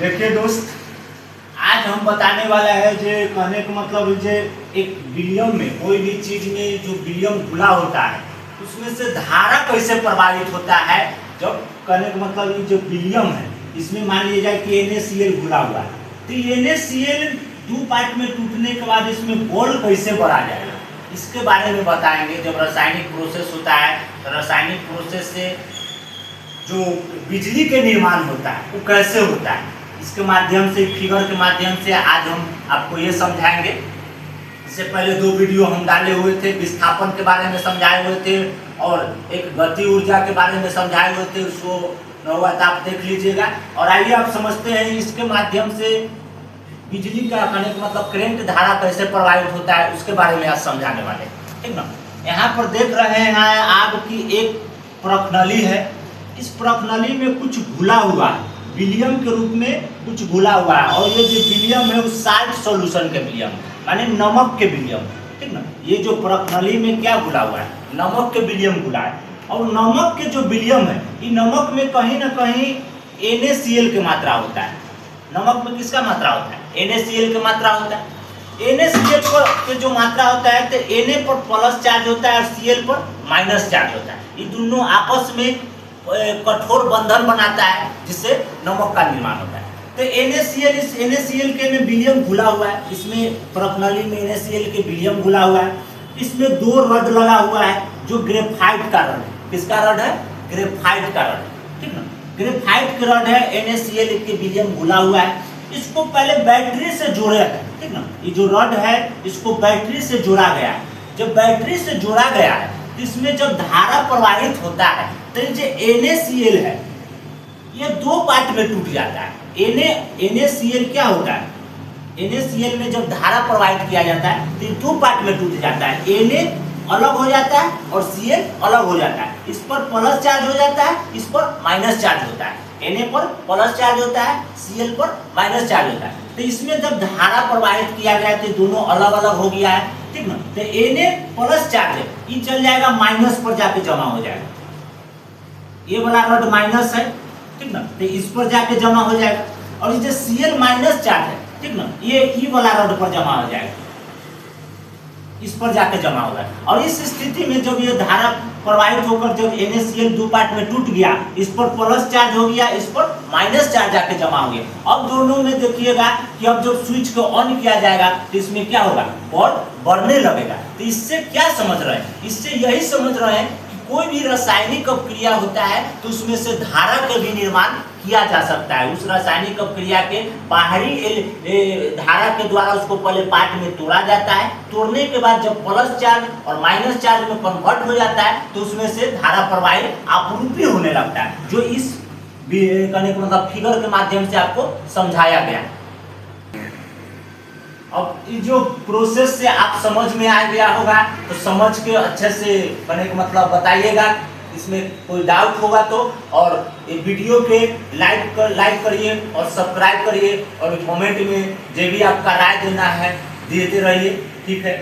देखिए दोस्त, आज हम बताने वाला है जो कहने का मतलब जो एक विलियम में कोई भी चीज में जो विलियम घुला होता है उसमें से धारा कैसे प्रभावित होता है। जब कहने का मतलब ये जो विलियम है इसमें मान लिया जाए कि NaCl घुला हुआ है, तो NaCl दो पार्ट में टूटने के बाद इसमें बॉल कैसे बढ़ा जाएगा इसके बारे में बताएंगे। जब रासायनिक प्रोसेस होता है तो रासायनिक प्रोसेस से जो बिजली के निर्माण होता है वो कैसे होता है, इसके माध्यम से फिगर के माध्यम से आज हम आपको ये समझाएंगे। इससे पहले दो वीडियो हम डाले हुए थे, विस्थापन के बारे में समझाए हुए थे और एक गति ऊर्जा के बारे में समझाए हुए थे, उसको न हुआ तो आप देख लीजिएगा। और आइए आप समझते हैं इसके माध्यम से बिजली का कहने का मतलब करंट धारा कैसे प्रभावित होता है उसके बारे में आज समझाने वाले, ठीक ना। यहाँ पर देख रहे हैं आग की एक प्रकनली है, इस प्रकनली में कुछ घुला हुआ है, विलियम के रूप में कुछ घुला हुआ है। और ये जो विलियम है वो साल्ट सॉल्यूशन के विलियम माने नमक के विलियम, ठीक ना। ये जो प्रकनली में क्या घुला हुआ है, नमक के विलियम घुला है। और नमक के जो विलियम है ये नमक में कहीं ना कहीं NaCl की मात्रा होता है। नमक में किसका मात्रा होता है, NaCl की मात्रा होता है। NaCl पर जो मात्रा होता है तो Na पर प्लस चार्ज होता है और Cl पर माइनस चार्ज होता है। ये दोनों आपस में कठोर बंधन बनाता है जिससे नमक का निर्माण होता है। तो NaCl, इस NaCl के में विलियम घुला हुआ है, इसमें प्रकनली में NaCl के विलियम घुला हुआ है। इसमें दो रड लगा हुआ है जो ग्रेफाइट का रड है। किसका रड है, ग्रेफाइट का रड, ठीक ना। ग्रेफाइट का रड है, NaCl के विलियम घुला हुआ है। इसको पहले बैटरी से जोड़ा है, ठीक ना। ये जो रड है इसको बैटरी से जोड़ा गया है। जब बैटरी से जोड़ा गया है तो इसमें जब धारा प्रवाहित होता है तो जो NaCl है ये दो पार्ट में टूट जाता है। NaCl क्या होता है, NaCl में जब धारा प्रवाहित किया जाता है तो दो पार्ट में टूट जाता है। Na अलग हो जाता है और Cl अलग हो जाता है। इस पर प्लस चार्ज हो जाता है, इस पर माइनस चार्ज होता है। Na पर प्लस चार्ज होता है, Cl पर माइनस चार्ज होता है। तो इसमें जब धारा प्रवाहित किया गया तो दोनों अलग अलग हो गया है, ठीक ना। तो Na प्लस चार्ज है ये चल जाएगा माइनस पर जाके जमा हो जाएगा। ये वाला रड माइनस है, ठीक ना, तो इस पर जाके जमा हो जाएगा। और ये जो Cl माइनस चार्ज है, ठीक ना, ये ई वाला रड पर जमा हो जाएगा, इस पर जाके जमा होगा। और इस स्थिति में जब ये धारा प्रवाहित होकर जब NaCl दो पार्ट में टूट गया, इस पर प्लस चार्ज हो गया, इस पर माइनस चार्ज जाके जमा हो गया। अब दोनों में देखिएगा कि अब जब स्विच को ऑन किया जाएगा तो इसमें क्या होगा, बॉल बढ़ने लगेगा। तो इससे क्या समझ रहे हैं, इससे यही समझ रहे हैं कोई भी रासायनिक अपक्रिया होता है तो उसमें से धारा का भी निर्माण किया जा सकता है। उस रासायनिक अपक्रिया के बाहरी धारा के द्वारा उसको पहले पार्ट में तोड़ा जाता है। तोड़ने के बाद जब प्लस चार्ज और माइनस चार्ज में कन्वर्ट हो जाता है तो उसमें से धारा प्रवाहित आपूर्ति होने लगता है, जो इस कहने का मतलब फिगर के माध्यम से आपको समझाया गया। अब ये जो प्रोसेस से आप समझ में आ गया होगा तो समझ के अच्छे से कहने का मतलब बताइएगा, इसमें कोई डाउट होगा तो। और ये वीडियो के लाइक करिए और सब्सक्राइब करिए और कमेंट में जो भी आपका राय देना है देते रहिए, ठीक है।